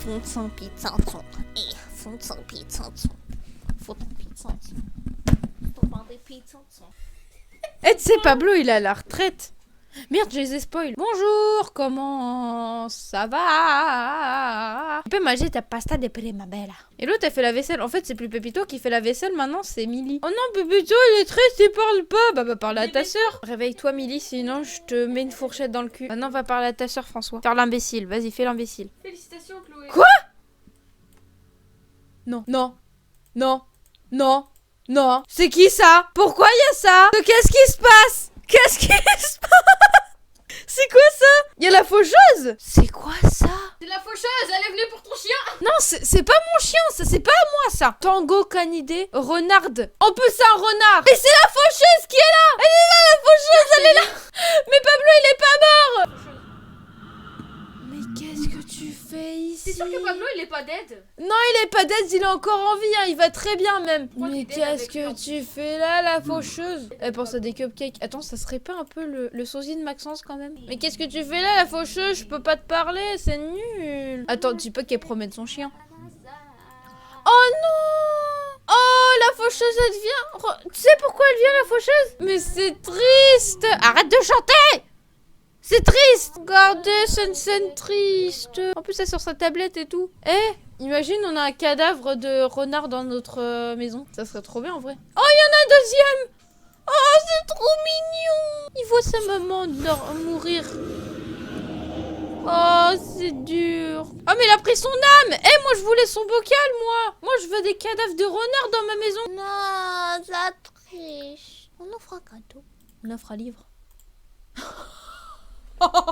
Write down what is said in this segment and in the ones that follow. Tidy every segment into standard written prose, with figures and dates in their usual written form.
font son pizza. Et font son pizza. Faut ton pizza. Faut pas des pizzas. Eh, tu sais, Pablo, il est à la retraite. Merde, je les ai spoil. Bonjour, comment ça va? Tu peux manger ta pasta de primavera. Et l'autre, elle fait la vaisselle. En fait, c'est plus Pépito qui fait la vaisselle, maintenant, c'est Milly. Oh non, Pépito, il est triste, il parle pas. Va parler à ta soeur. Réveille-toi, Milly, sinon je te mets une fourchette dans le cul. Maintenant, va parler à ta soeur, François. Faire l'imbécile, vas-y, fais l'imbécile. Félicitations, Chloé. Quoi? Non, non, non, non, non. C'est qui ça? Pourquoi il y a ça? Qu'est-ce qui se passe? Qu'est-ce qui se passe? C'est quoi ça? Il y a la faucheuse? C'est quoi ça? C'est la faucheuse, elle est venue pour ton chien. Non, c'est pas mon chien, ça, c'est pas à moi ça. Tango canidé, renarde. En plus, c'est un renard. Mais c'est la faucheuse qui est là. Elle est là, la faucheuse, elle est là. Mais Pablo, il est pas mort. Mais qu'est-ce que tu fais ici? C'est sûr que Pablo, il est pas dead. Non, il est pas dead, il est encore en vie, hein, il va très bien même. crois Mais qu'il est qu'est-ce avec que l'or. tu fais là, la faucheuse? Elle pense à des cupcakes. Attends, ça serait pas un peu le sosie de Maxence quand même? Mais qu'est-ce que tu fais là, la faucheuse? Je peux pas te parler, c'est nul. Attends, dis pas qu'elle promène son chien. Oh non! Oh, la faucheuse, elle vient. Tu sais pourquoi elle vient, la faucheuse? Mais c'est triste. Arrête de chanter! C'est triste! Regardez, c'est une scène triste. En plus, elle est sur sa tablette et tout. Eh, imagine, on a un cadavre de renard dans notre maison. Ça serait trop bien en vrai. Oh, il y en a un deuxième! Oh, c'est trop mignon! Il voit sa maman mourir. Oh, c'est dur. Oh, mais il a pris son âme! Eh, moi, je voulais son bocal, moi! Moi, je veux des cadavres de renard dans ma maison. Non, ça triche. On offre un cadeau. On offre un livre.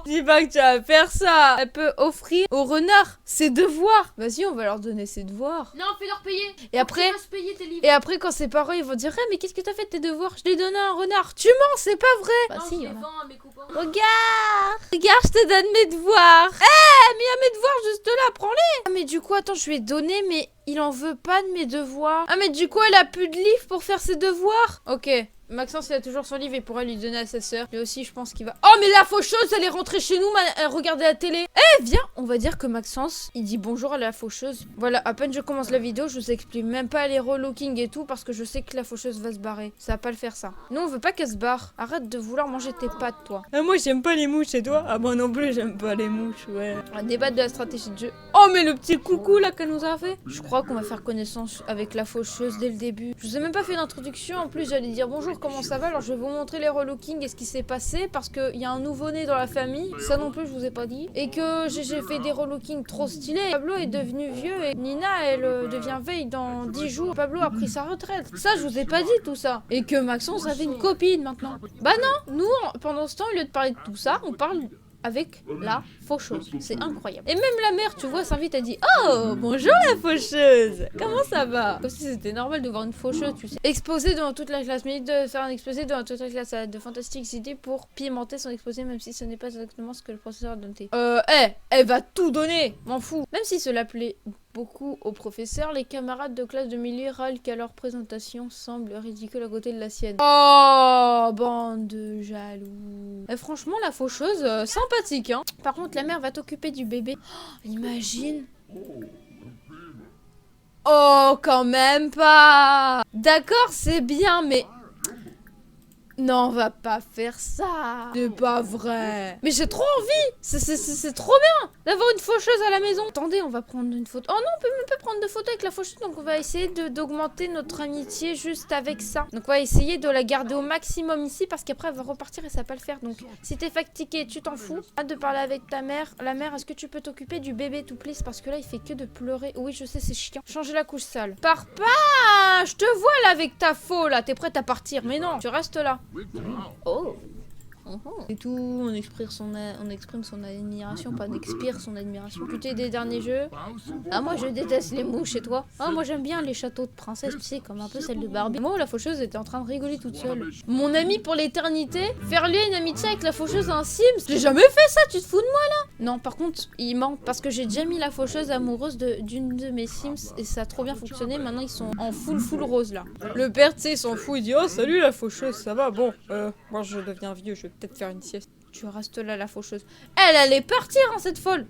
Dis pas que tu vas faire ça. Elle peut offrir au renard ses devoirs. Vas-y, on va leur donner ses devoirs. Non, fais-leur payer. Et après, se payer tes livres. et après quand ses parents ils vont dire mais qu'est-ce que t'as fait de tes devoirs? Je l'ai donné à un renard. Tu mens, c'est pas vrai. Bah Non, si, je y les en a. vends à mes copains. Regarde, regarde, je te donne mes devoirs. Eh, mais il y a mes devoirs juste là, prends-les. Ah mais du coup, attends, je lui ai donné, mais il en veut pas de mes devoirs. Ah mais du coup, elle a plus de livres pour faire ses devoirs. Ok. Maxence, il a toujours son livre et pourra lui donner à sa sœur. Lui aussi, je pense qu'il va... Oh, mais la faucheuse, elle est rentrée chez nous, elle regardait la télé. Eh, viens, on va dire que Maxence, il dit bonjour à la faucheuse. Voilà, à peine je commence la vidéo, je vous explique même pas les relooking et tout, parce que je sais que la faucheuse va se barrer. Ça va pas le faire, ça. Nous, on veut pas qu'elle se barre. Arrête de vouloir manger tes pattes, toi. Ah, moi, j'aime pas les mouches, et toi? Ah, moi non plus, j'aime pas les mouches, ouais. On va débattre de la stratégie de jeu. Oh, mais le petit coucou, là, qu'elle nous a fait. Je crois qu'on va faire connaissance avec la faucheuse dès le début. Je vous ai même pas fait d'introduction, en plus, j'allais dire bonjour, comment ça va? Alors, je vais vous montrer les relookings et ce qui s'est passé, parce qu'il y a un nouveau-né dans la famille. Ça non plus, je vous ai pas dit. Et que j'ai fait des relookings trop stylés. Pablo est devenu vieux et Nina, elle devient veille dans 10 jours. Pablo a pris sa retraite. Ça, je vous ai pas dit tout ça. Et que Maxence avait une copine maintenant. Bah non, nous, pendant ce temps, au lieu de parler de tout ça, on parle avec la faucheuse. C'est incroyable. Et même la mère, tu vois, s'invite à dire oh, bonjour la faucheuse. Comment ça va? Comme si c'était normal de voir une faucheuse, tu sais. Exposé devant toute la classe. Mais de faire un exposé devant toute la classe. Ça a de fantastiques idées pour pimenter son exposé, même si ce n'est pas exactement ce que le professeur a donné. Elle va tout donner. M'en fous. Même si cela plaît beaucoup au professeur, les camarades de classe de Milly râlent qu'à leur présentation semble ridicule à côté de la sienne. Oh, bande de jaloux. Et franchement, la faucheuse, sympathique, hein. Par contre, la mère va t'occuper du bébé. Oh, imagine. Oh, quand même pas. D'accord, c'est bien, mais... Non, on va pas faire ça. C'est pas vrai. Mais j'ai trop envie. C'est trop bien d'avoir une faucheuse à la maison. Attendez, on va prendre une photo. Oh non, on peut même pas prendre de photo avec la faucheuse. Donc on va essayer d'augmenter notre amitié juste avec ça. Donc on va essayer de la garder au maximum ici. Parce qu'après elle va repartir et ça va pas le faire. Donc si t'es fatigué, tu t'en fous. Hâte de parler avec ta mère. La mère, est-ce que tu peux t'occuper du bébé tout please? Parce que là il fait que de pleurer. Oui, je sais, c'est chiant. Changer la couche sale. Pars pas. Je te vois là avec ta faux là. T'es prête à partir. Mais non, tu restes là. Oh. Et tout, on exprime son admiration, pas d'expire son admiration. Putain, des derniers jeux. Ah, moi je déteste les mouches, et toi? Ah, moi j'aime bien les châteaux de princesse, tu sais, comme un peu celle de Barbie. Moi, la faucheuse était en train de rigoler toute seule. Mon ami pour l'éternité, faire lier une amitié avec la faucheuse dans un Sims. J'ai jamais fait ça, tu te fous de moi là? Non, par contre, il ment parce que j'ai déjà mis la faucheuse amoureuse d'une de mes Sims et ça a trop bien fonctionné. Maintenant, ils sont en full rose là. Le père, tu sais, il s'en fout, il dit oh, salut la faucheuse, ça va? Bon, moi je deviens vieux, je vais peut-être faire une sieste. Tu restes là, la faucheuse. Elle allait partir, hein, cette folle.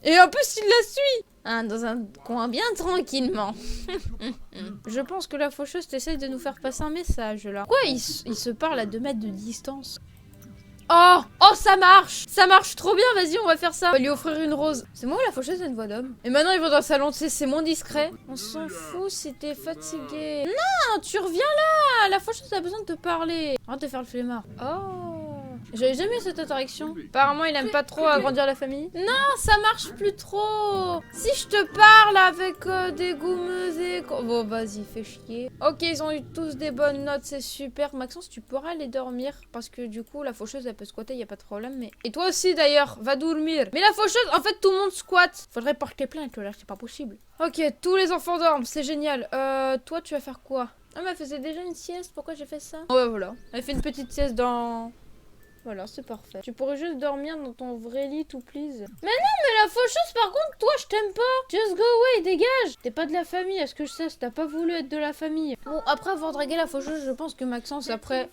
Et en plus, il la suit. Hein, dans un coin bien tranquillement. Je pense que la faucheuse t'essaye de nous faire passer un message, là. Pourquoi il se parle à 2 mètres de distance? Oh! Oh, ça marche! Ça marche trop bien, vas-y, on va faire ça. On va lui offrir une rose. C'est moi ou la faucheuse a une voix d'homme? Et maintenant, ils vont dans le salon, tu sais, c'est moins discret. On s'en fout si t'es fatigué. Non, tu reviens là! La faucheuse a besoin de te parler. Arrête de faire le flemmard. Oh! J'avais jamais eu cette interaction. Apparemment, il aime pas trop agrandir la famille. Non, ça marche plus trop. Si je te parle avec des goumeuses et... Bon, vas-y, fais chier. Ok, ils ont eu tous des bonnes notes, c'est super. Maxence, tu pourras aller dormir. Parce que du coup, la faucheuse, elle peut squatter, y a pas de problème. Mais... Et toi aussi, d'ailleurs, va dormir. Mais la faucheuse, en fait, tout le monde squatte. Faudrait porter plainte, là, c'est pas possible. Ok, tous les enfants dorment, c'est génial. Toi, tu vas faire quoi? Ah, mais elle faisait déjà une sieste, pourquoi j'ai fait ça? Ouais, voilà. Elle fait une petite sieste dans... Voilà, c'est parfait. Tu pourrais juste dormir dans ton vrai lit, tout please. Mais non, mais la faucheuse, par contre, toi, je t'aime pas. Just go away, dégage. T'es pas de la famille, est-ce que je sais? T'as pas voulu être de la famille. Bon, après avoir dragué la faucheuse, je pense que Maxence, après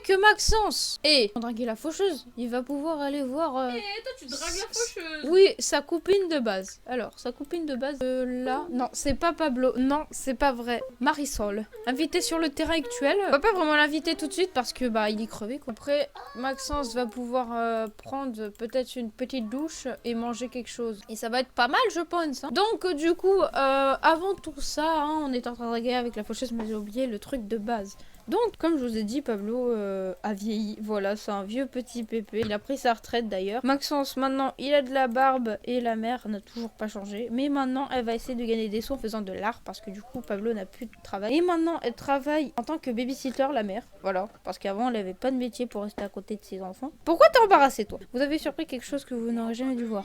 que Maxence ait dragué la faucheuse, il va pouvoir aller voir... Eh, toi, tu dragues la faucheuse. Oui, sa copine de base. Alors, sa copine de base, là... Non, c'est pas Pablo. Non, c'est pas vrai. Marisol. Invité sur le terrain actuel. On va pas vraiment l'inviter tout de suite parce que, bah, il est crevé, quoi. Après, Maxence va pouvoir prendre peut-être une petite douche et manger quelque chose. Et ça va être pas mal, je pense. Hein. Donc, du coup, avant tout ça, hein, on est en train de draguer avec la faucheuse, mais j'ai oublié le truc de base. Donc, comme je vous ai dit, Pablo a vieilli. Voilà, c'est un vieux petit pépé. Il a pris sa retraite d'ailleurs. Maxence, maintenant, il a de la barbe et la mère n'a toujours pas changé. Mais maintenant, elle va essayer de gagner des sous en faisant de l'art parce que du coup, Pablo n'a plus de travail. Et maintenant, elle travaille en tant que babysitter, la mère. Voilà, parce qu'avant, elle avait pas de métier pour rester à côté de ses enfants. Pourquoi t'es embarrassé, toi? Vous avez surpris quelque chose que vous n'aurez jamais dû voir.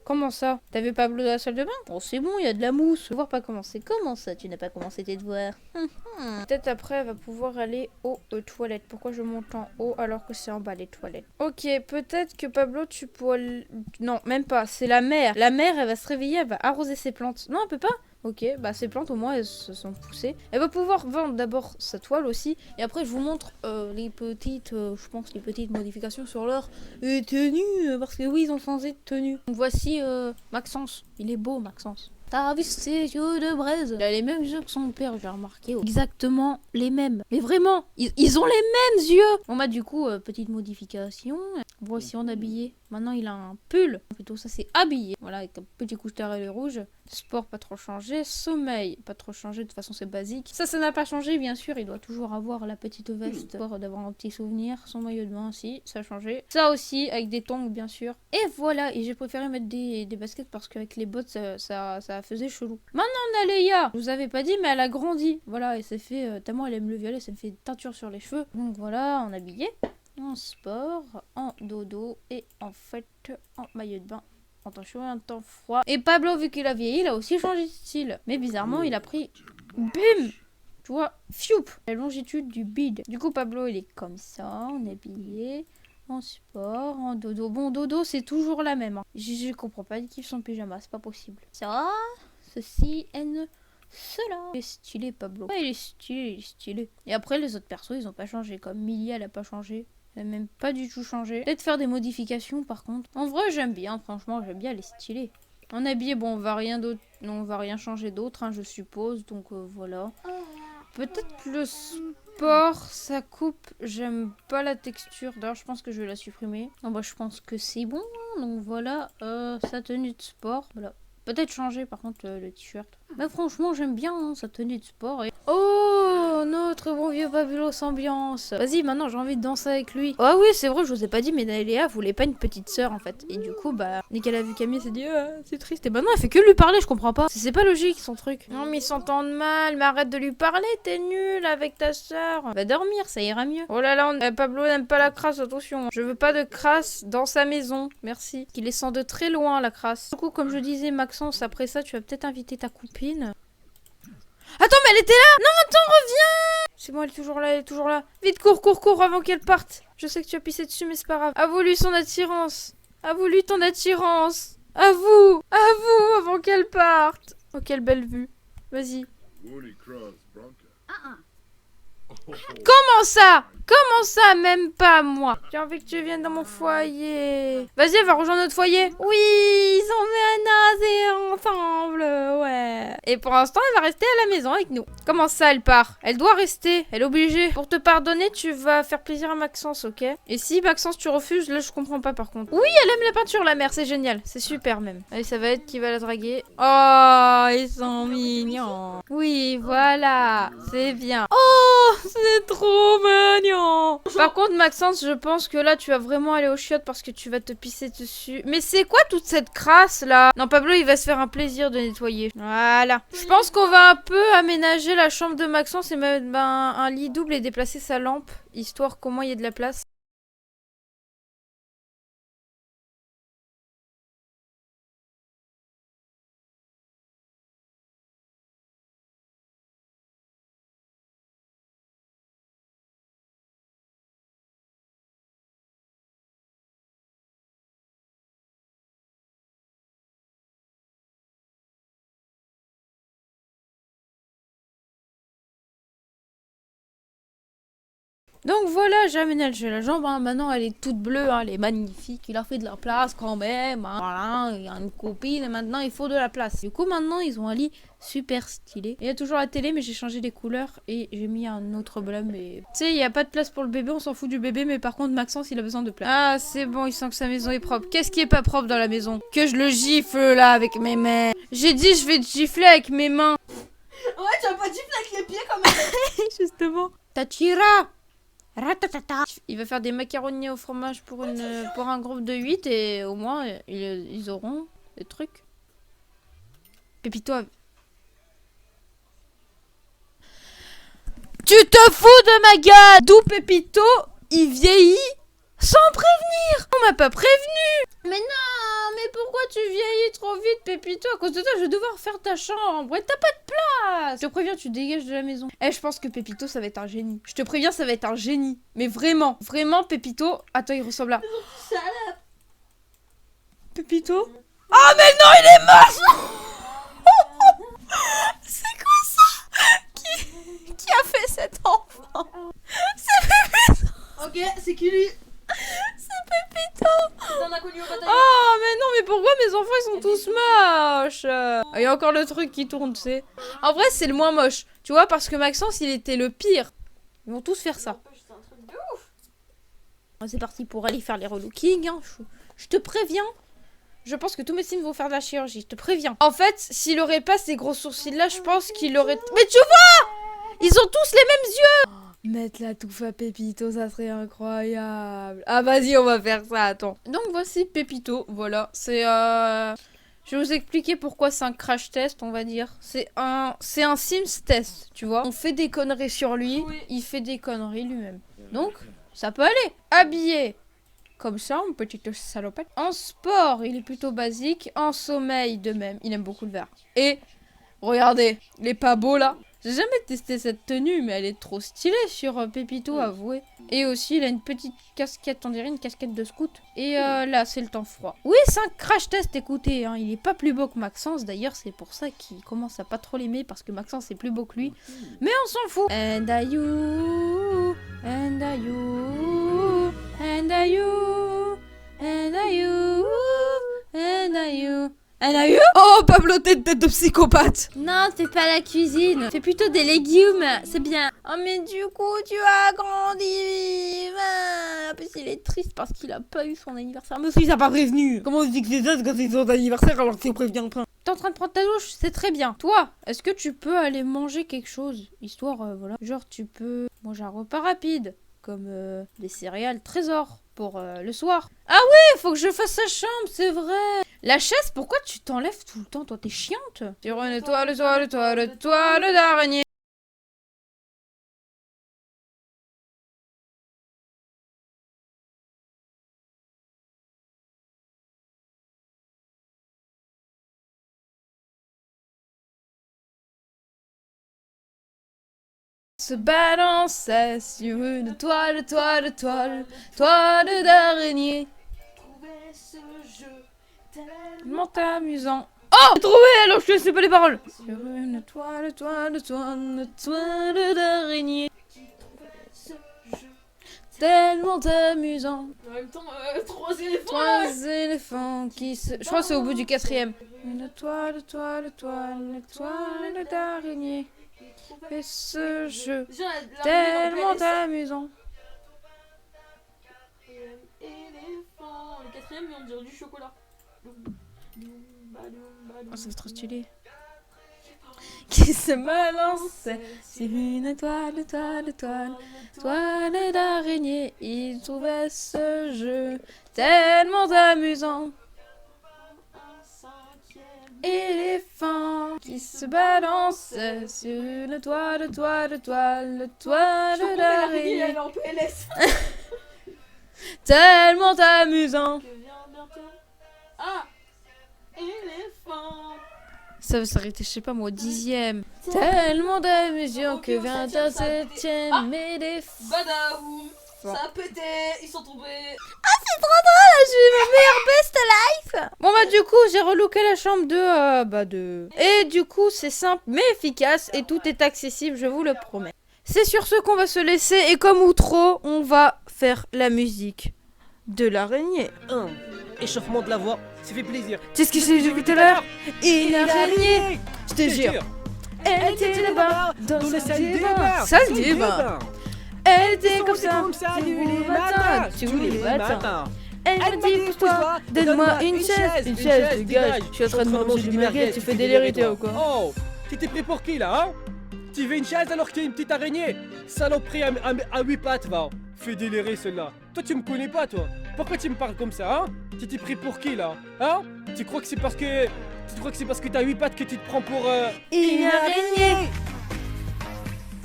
Comment ça? T'avais Pablo dans la salle de bain? Oh, c'est bon, il y a de la mousse. Voir pas commencer. Comment ça, tu n'as pas commencé tes devoirs? Peut-être après, elle va pouvoir aller aux toilettes. Pourquoi je monte en haut alors que c'est en bas les toilettes? Ok, peut-être que Pablo, tu pourrais... Non, même pas. C'est la mère. La mère, elle va se réveiller, elle va arroser ses plantes. Non, elle peut pas? Ok, bah ces plantes au moins elles se sont poussées. Elle va pouvoir vendre d'abord sa toile aussi. Et après je vous montre les petites, je pense les petites modifications sur leur tenue. Parce que oui, ils ont changé de tenue. Donc voici Maxence. Il est beau Maxence. T'as vu ses yeux de braise? Il a les mêmes yeux que son père, j'ai remarqué. Exactement les mêmes. Mais vraiment, ils ont les mêmes yeux. Bon bah du coup, petite modification. Voici en habillé. Maintenant il a un pull. Plutôt ça c'est habillé. Voilà, avec un petit couche-tête rouge. Sport pas trop changé. Sommeil pas trop changé. De toute façon c'est basique. Ça n'a pas changé bien sûr. Il doit toujours avoir la petite veste. Pour d'avoir un petit souvenir. Son maillot de bain aussi. Ça a changé. Ça aussi avec des tongs bien sûr. Et voilà. Et j'ai préféré mettre des baskets parce qu'avec les bottes ça faisait chelou. Maintenant on a Léa. Je vous avais pas dit mais elle a grandi. Voilà. Elle s'est fait... tellement elle aime le violet. Ça me fait teinture sur les cheveux. Donc voilà. En habillé. En sport, en dodo et en fait en maillot de bain. En temps chaud et en temps froid. Et Pablo, vu qu'il a vieilli, il a aussi changé de style. Mais bizarrement, il a pris... Bim! Tu vois, fioup! La longitude du bide. Du coup, Pablo, il est comme ça, en habillé, en sport, en dodo. Bon, dodo, c'est toujours la même. Hein. Je comprends pas, il kiffe son pyjama, c'est pas possible. Ça, ceci, cela. Il est stylé, Pablo. Ouais, il est stylé. Et après, les autres persos, ils ont pas changé. Comme Millie, elle a pas changé. Elle n'a même pas du tout changé. Peut-être faire des modifications par contre. En vrai j'aime bien, franchement j'aime bien, elle est stylée. En habillé, bon on va rien changer d'autre hein, je suppose. Donc voilà. Peut-être le sport, sa coupe, j'aime pas la texture. D'ailleurs je pense que je vais la supprimer. Non bah je pense que c'est bon. Donc voilà, sa tenue de sport. Voilà. Peut-être changer par contre le t-shirt. Mais franchement j'aime bien hein, sa tenue de sport. Et... Oh, notre bon vieux Pablo s'ambiance. Vas-y, maintenant j'ai envie de danser avec lui. Ah oui, c'est vrai, je vous ai pas dit, mais Léa voulait pas une petite sœur en fait. Et du coup, bah, dès qu'elle a vu Camille, elle s'est dit, c'est triste. Et bah non, elle fait que lui parler, je comprends pas. C'est pas logique son truc. Non, mais ils s'entendent mal, mais arrête de lui parler, t'es nul avec ta sœur. Va dormir, ça ira mieux. Oh là là, Pablo n'aime pas la crasse, attention. Je veux pas de crasse dans sa maison, merci. Qu'il les sent de très loin la crasse. Du coup, comme je disais, Maxence, après ça, tu vas peut-être inviter ta copine. Attends, mais elle était là! Non, attends, reviens! C'est bon, elle est toujours là, Vite, cours avant qu'elle parte. Je sais que tu as pissé dessus, mais c'est pas grave. Avoue-lui son attirance. Avoue-lui ton attirance. Avoue, avant qu'elle parte. Oh, quelle belle vue. Vas-y. Comment ça? Comment ça? Même pas moi. J'ai envie que tu viennes dans mon foyer. Vas-y, va rejoindre notre foyer. Oui, ils ont ménagé ensemble, ouais. Et pour l'instant, elle va rester à la maison avec nous. Comment ça, elle part? Elle doit rester, elle est obligée. Pour te pardonner, tu vas faire plaisir à Maxence, ok? Et si, Maxence, tu refuses, là, je comprends pas par contre. Oui, elle aime la peinture, la mère, c'est génial. C'est super même. Allez, ça va être qui va la draguer. Oh, ils sont mignons. Oui, voilà, c'est bien. Oh, c'est trop mignon. Par contre, Maxence, je pense que là, tu vas vraiment aller aux chiottes parce que tu vas te pisser dessus. Mais c'est quoi toute cette crasse là? Non, Pablo, il va se faire un plaisir de nettoyer. Voilà. Je pense qu'on va un peu aménager la chambre de Maxence et mettre un lit double et déplacer sa lampe, histoire qu'au moins il y ait de la place. Donc voilà, j'ai aménagé la jambe, hein. Maintenant elle est toute bleue, hein. Elle est magnifique, il a fait de la place quand même, hein. Voilà, il y a une copine et maintenant il faut de la place. Du coup maintenant ils ont un lit super stylé. Il y a toujours la télé mais j'ai changé les couleurs et j'ai mis un autre bleu mais... Tu sais, il n'y a pas de place pour le bébé, on s'en fout du bébé mais par contre Maxence il a besoin de place. Ah c'est bon, il sent que sa maison est propre. Qu'est-ce qui est pas propre dans la maison? Que je le gifle là avec mes mains. J'ai dit je vais te gifler avec mes mains. Ouais, tu vas pas gifler avec les pieds quand même. Justement. Tachira. Ratatata. Il va faire des macaronis au fromage pour un groupe de 8 et au moins ils auront des trucs. Pépito. Tu te fous de ma gueule! D'où Pépito, il vieillit sans prévenir! On m'a pas prévenu! Mais non, mais pourquoi tu vieillis trop vite, Pépito? À cause de toi, je vais devoir faire ta chambre. Et t'as pas de place! Je te préviens, tu dégages de la maison. Eh, je pense que Pépito, ça va être un génie. Je te préviens, ça va être un génie. Mais vraiment, vraiment, Pépito... Attends, il ressemble à... Pépito? Oh, mais non, il est moche! C'est quoi ça? Qui a fait cet enfant? C'est Pépito! Ok, c'est qui lui? C'est Pépito! C'est un inconnu au bataillon. Oh, mais non, mais pourquoi mes enfants, ils sont tous moches? Il y a encore le truc qui tourne, tu sais. En vrai, c'est le moins moche. Tu vois, parce que Maxence, il était le pire. Ils vont tous faire ça. C'est parti pour aller faire les relookings. Hein. Je te préviens. Je pense que tous mes signes vont faire de la chirurgie. Je te préviens. En fait, s'il aurait pas ces gros sourcils-là, je pense qu'il aurait... Mais tu vois! Ils ont tous les mêmes yeux! Mettre la touffe à Pépito, ça serait incroyable. Ah, vas-y, on va faire ça, attends. Donc, voici Pépito, voilà. C'est, je vais vous expliquer pourquoi c'est un crash test, on va dire. C'est un Sims test, tu vois. On fait des conneries sur lui, oui. Il fait des conneries lui-même. Donc, ça peut aller. Habillé comme ça, une petite salopette. En sport, il est plutôt basique. En sommeil, de même. Il aime beaucoup le vert. Et, regardez, il est pas beau, là. J'ai jamais testé cette tenue, mais elle est trop stylée sur Pépito, avouez. Et aussi, il a une petite casquette, on dirait une casquette de scout. Et là, c'est le temps froid. Oui, c'est un crash test, écoutez. Hein, il est pas plus beau que Maxence. D'ailleurs, c'est pour ça qu'il commence à pas trop l'aimer, parce que Maxence est plus beau que lui. Mais on s'en fout. And I you, and I you, and I you, and I you, and I you. Elle a eu? Oh, Pablo, t'es une tête de psychopathe! Non, c'est pas la cuisine. C'est plutôt des légumes. C'est bien. Oh, mais du coup, tu as grandi. En plus, il est triste parce qu'il a pas eu son anniversaire. Mais si, ça pas prévenu. Comment on dit que c'est ça quand c'est son anniversaire alors que c'est prévenu en train? T'es en train de prendre ta douche, c'est très bien. Toi, est-ce que tu peux aller manger quelque chose? Histoire, voilà. Genre, tu peux manger un repas rapide. Comme des céréales trésor pour le soir. Ah oui, faut que je fasse sa chambre, c'est vrai. La chaise, pourquoi tu t'enlèves tout le temps? Toi, t'es chiante. Sur une toile d'araignée. Se balançait sur une toile d'araignée. Tellement amusant. Oh, j'ai trouvé alors je ne sais pas les paroles. Sur une toile d'araignée. tellement amusant. En même temps, 3 éléphants. Trois éléphants qui se... Je crois que c'est au bout du 4e. Une toile d'araignée. Et ce jeu Déjà, tellement amusant. Éléphant. Le 4e, mais on dirait du chocolat. Oh, c'est trop stylé. Qui se balance sur une toile d'araignée. Il trouvait ce jeu tellement amusant. Éléphant qui se balance sur une toile d'araignée. Elle est en PLS. Tellement amusant. Que vient bientôt. Ah, éléphant. Ça va s'arrêter, je sais pas moi, au 10e. Tellement d'amusant que vient d'un 7e. Éléphant. Badaoum. Ça a pété. Ils sont tombés. J'ai ma meilleure best life. Bon bah du coup j'ai relooké la chambre de Et du coup c'est simple mais efficace et tout est accessible, je vous le promets. C'est sur ce qu'on va se laisser et comme outro on va faire la musique de l'araignée. Échauffement de la voix, ça fait plaisir. Tu sais ce que j'ai vu tout à l'heure? Une araignée. Je te jure. Elle était là-bas dans le la salle salle de du bain. bain. Salle du bain. Elle était comme ça tous tous les les matins. matins. Elle m'a dit, pousse-toi, donne-moi une chaise, dégage. Je suis en train de manger du merguez, tu fais déliriter ou quoi? Oh, t'étais prêt pour qui là, hein? Tu veux une chaise alors que t'es une petite araignée? Saloperie à 8 pattes, va. Fais délirer celle-là. Toi, tu me connais pas, toi. Pourquoi tu me parles comme ça, hein? T'étais prêt pour qui là? Hein? Tu crois que c'est parce que t'as 8 pattes que tu te prends pour Une araignée.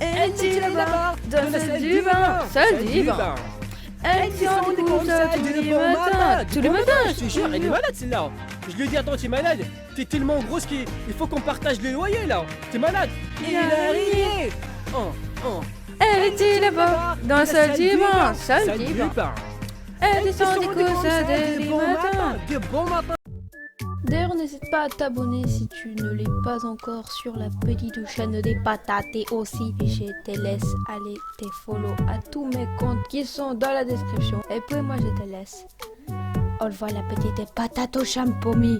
Elle était là-bas dans la salle du bain. Salle du bain. Elle descendait comme ça tous les matins. Je te jure, elle est malade celle-là. Je lui ai dit, attends, t'es malade. T'es tellement grosse qu'il faut qu'on partage le loyer là. T'es malade. Une araignée. Oh. Elle était là-bas dans la salle du bain. Salle du bain. bain. Elle descendait comme ça dès les matins. De bon matin. D'ailleurs, n'hésite pas à t'abonner si tu ne l'es pas encore sur la petite chaîne des patates aussi. Et je te laisse aller te follow à tous mes comptes qui sont dans la description. Et puis moi, je te laisse. Au revoir la petite patate au champomis.